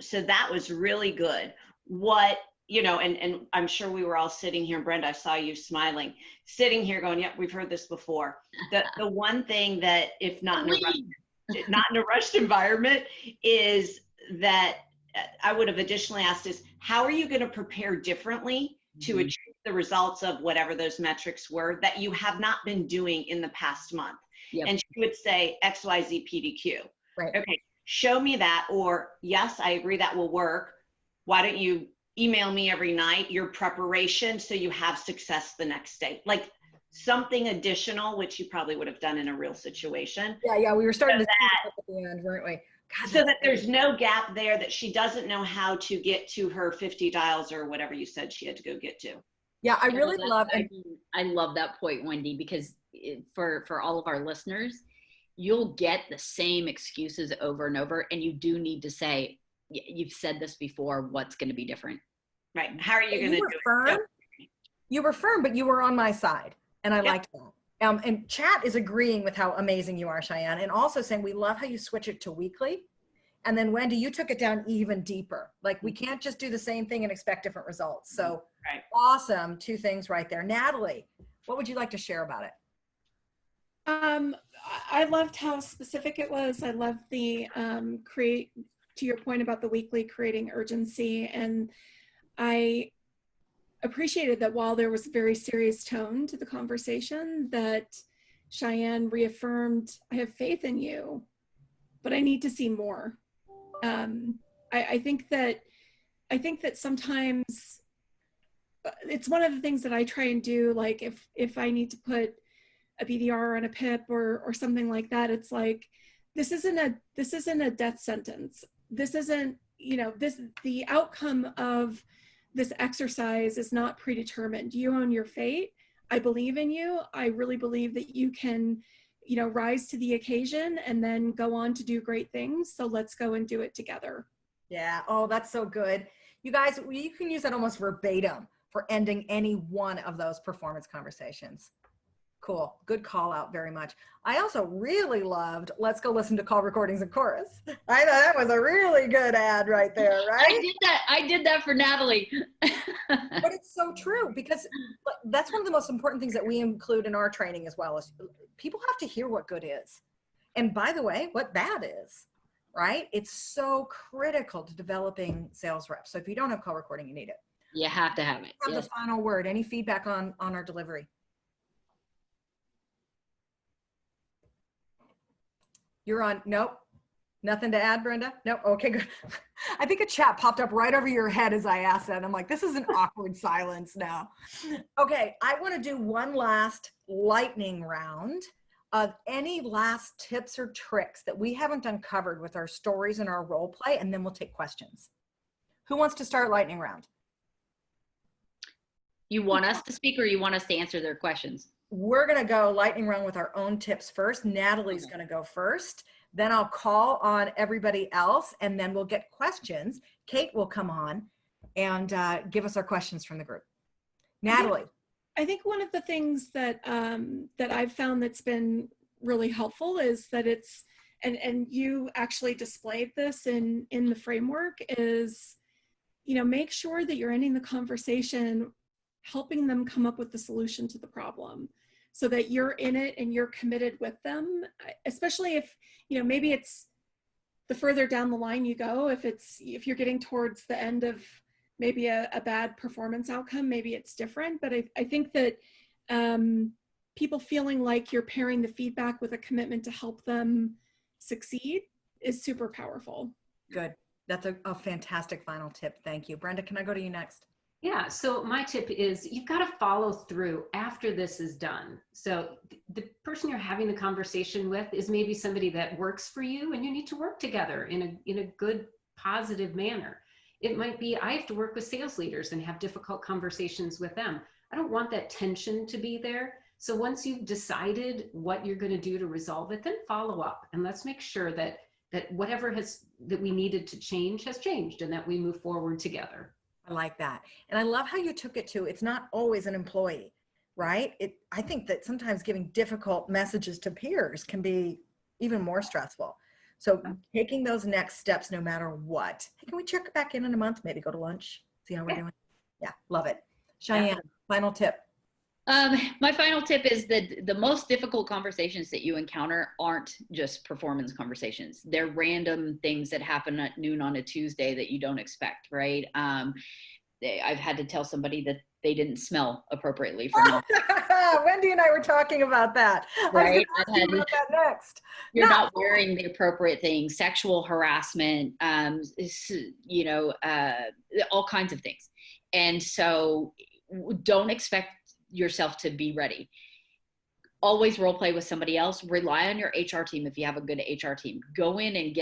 So that was really good. And I'm sure we were all sitting here, Brenda, I saw you smiling, sitting here going, yep, we've heard this before. The one thing that, if not in a rushed environment, is that I would have additionally asked is, how are you going to prepare differently to achieve the results of whatever those metrics were that you have not been doing in the past month? Yep. And she would say XYZ PDQ. Right. Okay, show me that. Or yes, I agree that will work. Why don't you email me every night your preparation so you have success the next day? Like something additional, which you probably would have done in a real situation. Yeah, we were starting to see at the end, weren't we? God, so that there's no gap there, that she doesn't know how to get to her 50 dials or whatever you said she had to go get to. Yeah, I really love it. I love that point, Wendy, because for all of our listeners, you'll get the same excuses over and over, and you do need to say, you've said this before, what's going to be different? Right. How are you going to do it? You were firm, but you were on my side, and I liked that. And chat is agreeing with how amazing you are, Cheyenne, and also saying we love how you switch it to weekly. And then Wendy, you took it down even deeper. Like we can't just do the same thing and expect different results. So awesome. 2 things right there. Natalie, what would you like to share about it? I loved how specific it was. I loved the to your point about the weekly creating urgency. And I appreciated that while there was a very serious tone to the conversation, that Cheyenne reaffirmed, I have faith in you, but I need to see more. I think that sometimes it's one of the things that I try and do. Like if I need to put a BDR on a PIP or something like that, it's like, this isn't a death sentence. This isn't, the outcome of this exercise is not predetermined. You own your fate. I believe in you. I really believe that you can, rise to the occasion and then go on to do great things. So let's go and do it together. Yeah. Oh, that's so good. You guys, you can use that almost verbatim for ending any one of those performance conversations. Cool. Good call out, very much. I also really loved Let's Go Listen to Call Recordings and Chorus. I thought that was a really good ad right there, right? I did that for Natalie. But it's so true, because that's one of the most important things that we include in our training as well, is people have to hear what good is. And by the way, what bad is, right? It's so critical to developing sales reps. So if you don't have call recording, you need it. You have to have it. Have the final word. Any feedback on our delivery? You're on. Nope. Nothing to add, Brenda? Nope. Okay, good. I think a chat popped up right over your head as I asked that. I'm like, this is an awkward silence now. Okay, I want to do one last lightning round of any last tips or tricks that we haven't uncovered with our stories and our role play, and then we'll take questions. Who wants to start lightning round? You want us to speak, or you want us to answer their questions? We're going to go lightning round with our own tips first. Natalie's going to go first. Then I'll call on everybody else, and then we'll get questions. Kate will come on and give us our questions from the group. Natalie. I think one of the things that that I've found that's been really helpful is that it's, and you actually displayed this in the framework, is, make sure that you're ending the conversation helping them come up with the solution to the problem, so that you're in it and you're committed with them, especially if, maybe it's the further down the line you go, if you're getting towards the end of maybe a bad performance outcome, maybe it's different. But I think that people feeling like you're pairing the feedback with a commitment to help them succeed is super powerful. Good. That's a fantastic final tip. Thank you. Brenda, can I go to you next? Yeah, so my tip is you've got to follow through after this is done. So the person you're having the conversation with is maybe somebody that works for you, and you need to work together in a good, positive manner. It might be, I have to work with sales leaders and have difficult conversations with them. I don't want that tension to be there. So once you've decided what you're going to do to resolve it, then follow up, and let's make sure that whatever that we needed to change has changed, and that we move forward together. I like that. And I love how you took it to, it's not always an employee, right? I think that sometimes giving difficult messages to peers can be even more stressful. So taking those next steps, no matter what. Hey, can we check back in a month? Maybe go to lunch, see how we're doing? Yeah, love it. Cheyenne, final tip. My final tip is that the most difficult conversations that you encounter aren't just performance conversations. They're random things that happen at noon on a Tuesday that you don't expect, right? I've had to tell somebody that they didn't smell appropriately for me. Wendy and I were talking about that. Right? I was going to ask you about that next. You're not wearing the appropriate things, sexual harassment, all kinds of things. And so don't expect yourself to be ready. Always role play with somebody else. Rely on your HR team if you have a good HR team. Go in and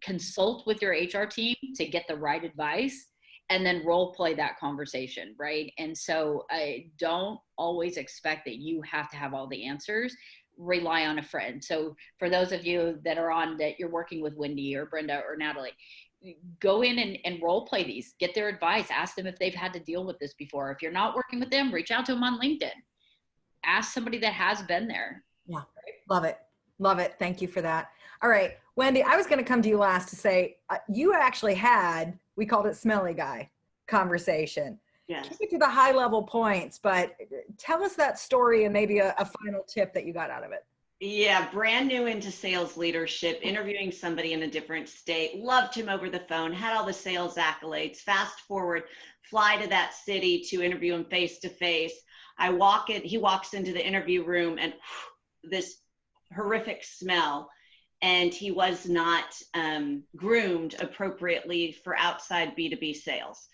consult with your HR team to get the right advice, and then role play that conversation, right? And so I don't always expect that you have to have all the answers. Rely on a friend. So for those of you that are on that you're working with Wendy or Brenda or Natalie, go in and role play these, get their advice, ask them if they've had to deal with this before. If you're not working with them, reach out to them on LinkedIn. Ask somebody that has been there. Yeah, love it. Love it. Thank you for that. All right, Wendy, I was going to come to you last to say, you actually had, we called it smelly guy conversation. Yes. Keep it to the high level points, but tell us that story and maybe a final tip that you got out of it. Yeah, brand new into sales leadership, interviewing somebody in a different state, loved him over the phone, had all the sales accolades. Fast forward, fly to that city to interview him face to face. He walks into the interview room and this horrific smell, and he was not groomed appropriately for outside B2B sales.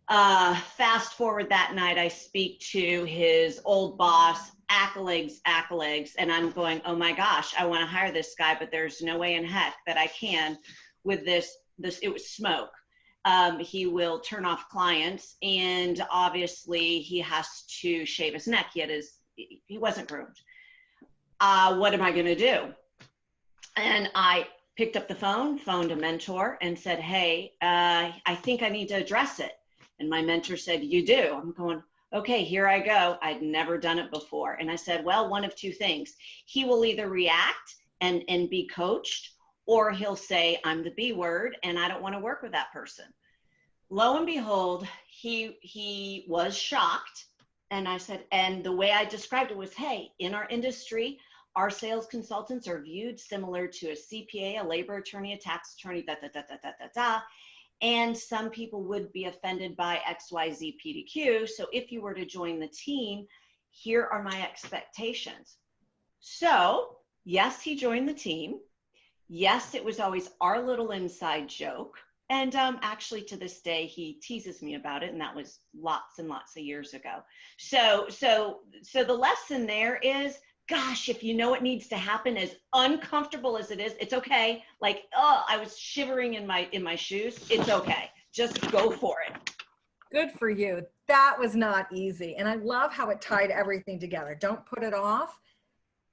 Fast forward that night, I speak to his old boss, accolades, and I'm going, oh my gosh, I want to hire this guy, but there's no way in heck that I can with this, it was smoke. He will turn off clients, and obviously he has to shave his neck. He wasn't groomed. What am I going to do? And I picked up the phone, phoned a mentor, and said, hey, I think I need to address it. And my mentor said, you do? I'm going, okay, here I go. I'd never done it before. And I said, well, one of two things. He will either react and be coached, or he'll say, I'm the B word and I don't want to work with that person. Lo and behold, he was shocked. And I said, and the way I described it was, hey, in our industry, our sales consultants are viewed similar to a CPA, a labor attorney, a tax attorney, and some people would be offended by XYZ PDQ. So if you were to join the team, here are my expectations. So yes, he joined the team. Yes, it was always our little inside joke. And actually to this day, he teases me about it. And that was lots and lots of years ago. So the lesson there is, gosh, if you know it needs to happen, as uncomfortable as it is, it's okay. Like, oh, I was shivering in my shoes. It's okay. Just go for it. Good for you. That was not easy. And I love how it tied everything together. Don't put it off.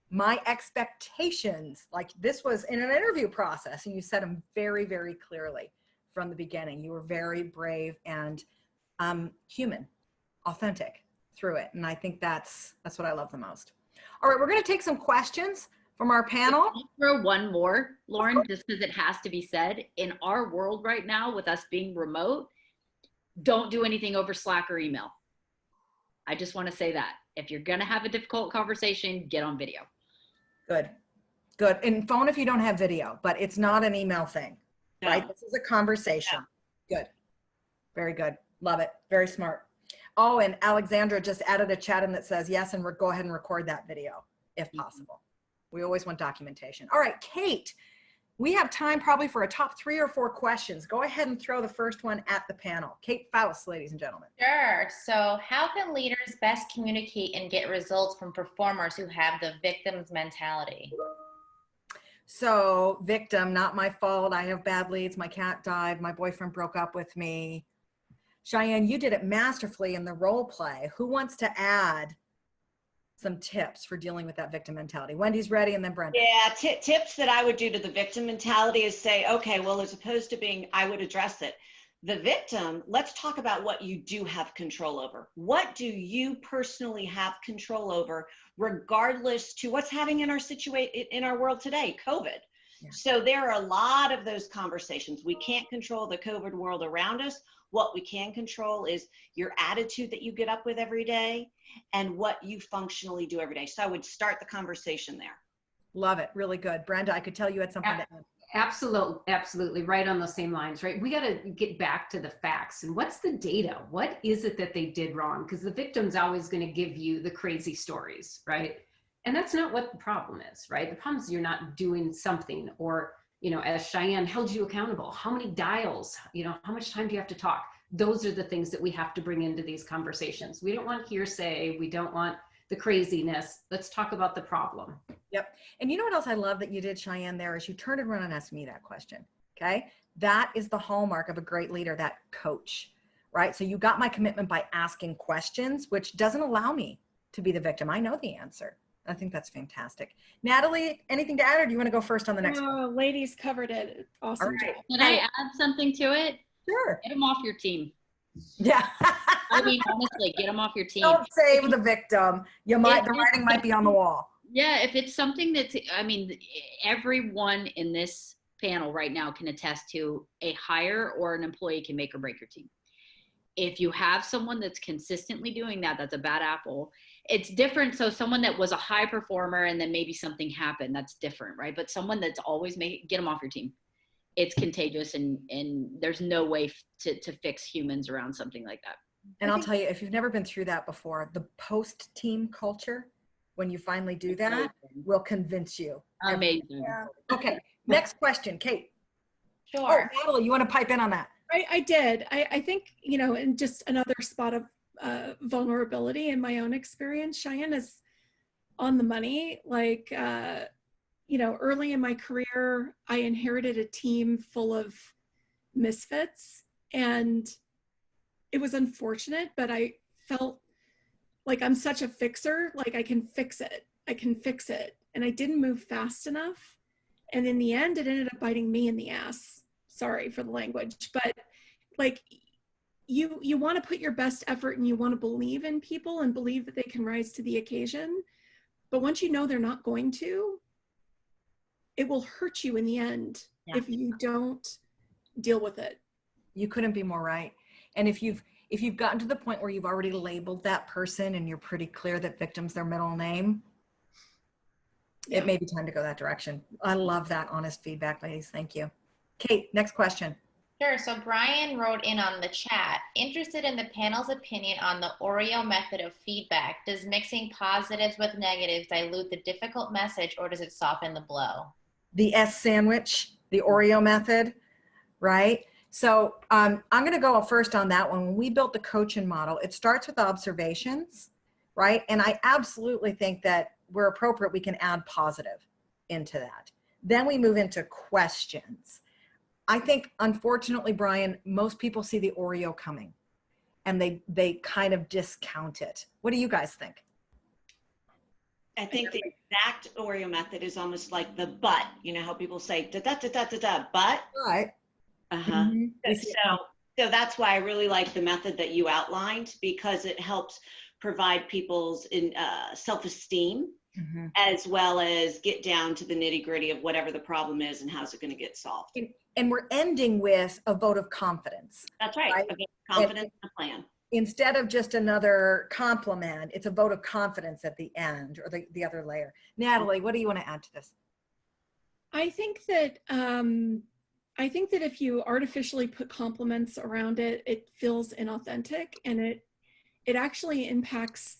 My expectations, like this was in an interview process, and you said them very, very clearly from the beginning. You were very brave and human, authentic through it. And I think that's what I love the most. All right, we're going to take some questions from our panel. Can I throw one more, Lauren, just because it has to be said. In our world right now, with us being remote, don't do anything over Slack or email. I just want to say that. If you're going to have a difficult conversation, get on video. Good. And phone if you don't have video, but it's not an email thing, right? This is a conversation. Yeah. Good. Very good. Love it. Very smart. Oh, and Alexandra just added a chat in that says, yes, and go ahead and record that video if possible. We always want documentation. All right, Kate, we have time probably for a top 3 or 4 questions. Go ahead and throw the first one at the panel. Kate Faust, ladies and gentlemen. Sure. So how can leaders best communicate and get results from performers who have the victim's mentality? So victim, not my fault. I have bad leads. My cat died. My boyfriend broke up with me. Cheyenne, you did it masterfully in the role play. Who wants to add some tips for dealing with that victim mentality? Wendy's ready, and then Brenda. Yeah, tips that I would do to the victim mentality is say, okay, well, as opposed to being, I would address it. The victim, let's talk about what you do have control over. What do you personally have control over, regardless to what's happening in our world today, COVID. Yeah. So there are a lot of those conversations. We can't control the COVID world around us. What we can control is your attitude that you get up with every day and what you functionally do every day. So I would start the conversation there. Love it. Really good. Brenda, I could tell you had something to add. Absolutely. Right on the same lines, right? We got to get back to the facts and what's the data? What is it that they did wrong? Because the victim's always going to give you the crazy stories, right? And that's not what the problem is, right? The problem is you're not doing something, or, you know, as Cheyenne held you accountable, how many dials, you know, how much time do you have to talk? Those are the things that we have to bring into these conversations. We don't want hearsay. We don't want the craziness. Let's talk about the problem. Yep. And you know what else I love that you did, Cheyenne, there is you turned around and asked me that question. Okay. That is the hallmark of a great leader, that coach, right? So you got my commitment by asking questions, which doesn't allow me to be the victim. I know the answer. I think that's fantastic. Natalie, anything to add, or do you want to go first on the next one? Ladies covered it. Awesome. Right. Can I add something to it? Sure. Get them off your team. Yeah. I mean, honestly, get them off your team. Don't save the victim. The writing might be on the wall. Yeah, if it's something that's, I mean, everyone in this panel right now can attest to a hire or an employee can make or break your team. If you have someone that's consistently doing that, that's a bad apple. It's different. So someone that was a high performer and then maybe something happened, that's different, right? But someone that's always get them off your team. It's contagious, and there's no way to fix humans around something like that. And I'll tell you, if you've never been through that before, the post-team culture, when you finally do that, will convince you. Amazing. Okay, next question, Kate. Sure. Oh, Natalie, you want to pipe in on that? I did. I think, you know, and just another spot of vulnerability in my own experience, Cheyenne, is on the money. Like, you know, early in my career, I inherited a team full of misfits, and it was unfortunate, but I felt like I'm such a fixer, like I can fix it. I can fix it. And I didn't move fast enough. And in the end, it ended up biting me in the ass. Sorry for the language, but like you want to put your best effort and you want to believe in people and believe that they can rise to the occasion. But once you know they're not going to, it will hurt you in the end if you don't deal with it. You couldn't be more right. And if you've gotten to the point where you've already labeled that person and you're pretty clear that victim's their middle name, it may be time to go that direction. I love that honest feedback, ladies. Thank you. Kate, next question. Sure. So Brian wrote in on the chat, interested in the panel's opinion on the Oreo method of feedback. Does mixing positives with negatives dilute the difficult message, or does it soften the blow? The S sandwich, the Oreo method, right? So I'm going to go first on that one. When we built the E-COACHN model, it starts with observations, right? And I absolutely think that where appropriate, we can add positive into that. Then we move into questions. I think, unfortunately, Brian, most people see the Oreo coming and they kind of discount it. What do you guys think? I think the exact Oreo method is almost like the but. You know how people say da da da da da da, but. Right. Mm-hmm. So that's why I really like the method that you outlined, because it helps provide people's self-esteem, as well as get down to the nitty-gritty of whatever the problem is and how's it going to get solved. And we're ending with a vote of confidence. That's right. Confidence in the plan. Instead of just another compliment, it's a vote of confidence at the end, or the other layer. Natalie, what do you want to add to this? I think that if you artificially put compliments around it, it feels inauthentic, and it actually impacts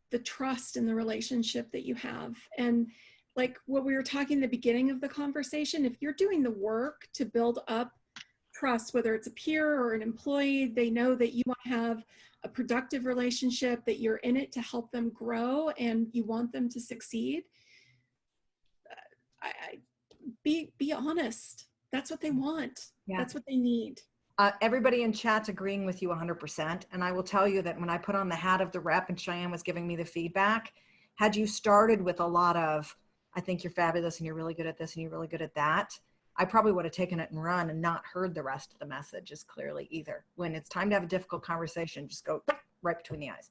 the trust in the relationship that you have. And like what we were talking at the beginning of the conversation, if you're doing the work to build up trust, whether it's a peer or an employee, they know that you want to have a productive relationship, that you're in it to help them grow and you want them to succeed. Be honest. That's what they want. Yeah. That's what they need. Everybody in chat's agreeing with you 100%. And I will tell you that when I put on the hat of the rep and Cheyenne was giving me the feedback, had you started with a lot of, I think you're fabulous and you're really good at this and you're really good at that, I probably would have taken it and run and not heard the rest of the message as clearly either. When it's time to have a difficult conversation, just go right between the eyes.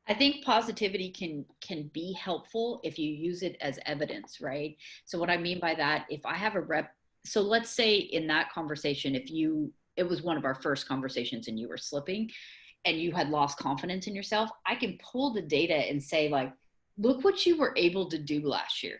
I think positivity can be helpful if you use it as evidence, right? So what I mean by that, if I have a rep, so let's say in that conversation, it was one of our first conversations and you were slipping and you had lost confidence in yourself, I can pull the data and say, like, look what you were able to do last year.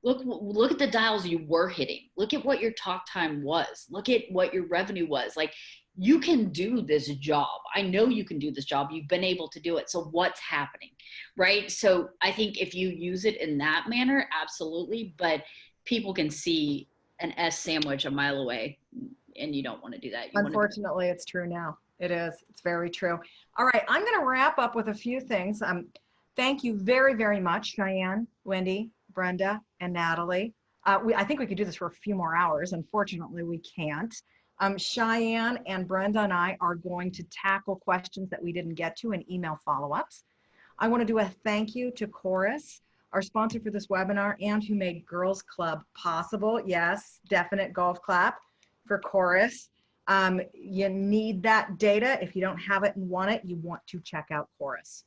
Look at the dials you were hitting. Look at what your talk time was. Look at what your revenue was. Like, you can do this job. I know you can do this job. You've been able to do it. So what's happening, right? So I think if you use it in that manner, absolutely. But people can see an S sandwich a mile away, and you don't want to do that. Unfortunately, it's true now. It is. It's very true. All right. I'm going to wrap up with a few things. Thank you very, very much, Cheyenne, Wendy, Brenda, and Natalie. I think we could do this for a few more hours. Unfortunately, we can't. Cheyenne and Brenda and I are going to tackle questions that we didn't get to in email follow-ups. I want to do a thank you to Chorus, our sponsor for this webinar, and who made Girls Club possible. Yes, definite golf clap for Chorus. You need that data. If you don't have it and want it, you want to check out Chorus.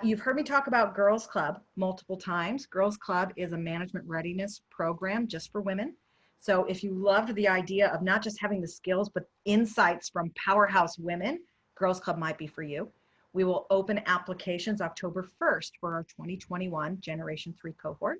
You've heard me talk about Girls Club multiple times. Girls Club is a management readiness program just for women. So if you loved the idea of not just having the skills, but insights from powerhouse women, Girls Club might be for you. We will open applications October 1st for our 2021 Generation 3 cohort.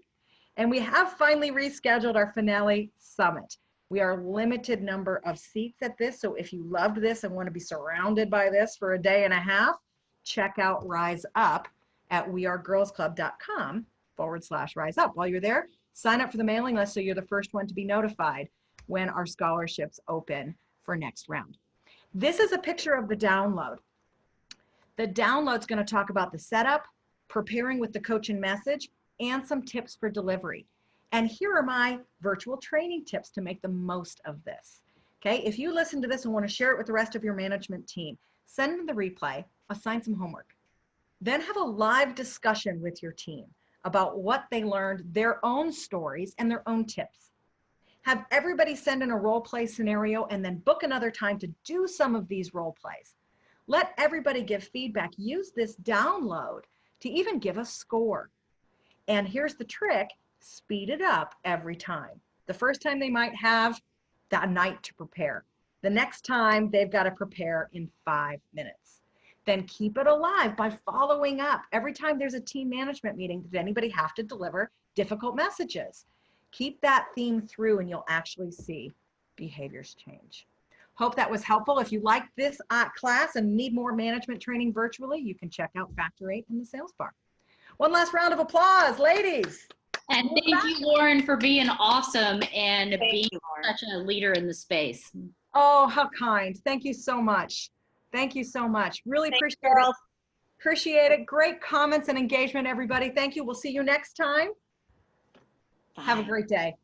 And we have finally rescheduled our finale summit. We are a limited number of seats at this. So if you loved this and want to be surrounded by this for a day and a half, check out Rise Up at wearegirlsclub.com/Rise Up. While you're there, sign up for the mailing list so you're the first one to be notified when our scholarships open for next round. This is a picture of the download. The download's going to talk about the setup, preparing with the coach and message, and some tips for delivery. And here are my virtual training tips to make the most of this. Okay, if you listen to this and want to share it with the rest of your management team, send them the replay, assign some homework. Then have a live discussion with your team about what they learned, their own stories, and their own tips. Have everybody send in a role play scenario and then book another time to do some of these role plays. Let everybody give feedback. Use this download to even give a score. And here's the trick. Speed it up every time. The first time they might have that night to prepare. The next time they've got to prepare in 5 minutes. Then keep it alive by following up. Every time there's a team management meeting, does anybody have to deliver difficult messages? Keep that theme through and you'll actually see behaviors change. Hope that was helpful. If you like this class and need more management training virtually, you can check out Factor 8 in the sales bar. One last round of applause, ladies. And thank you, Lauren, for being awesome and being such a leader in the space. Oh, how kind. Thank you so much. Thank you so much. Really appreciate it. Appreciate it. Great comments and engagement, everybody. Thank you. We'll see you next time. Bye. Have a great day.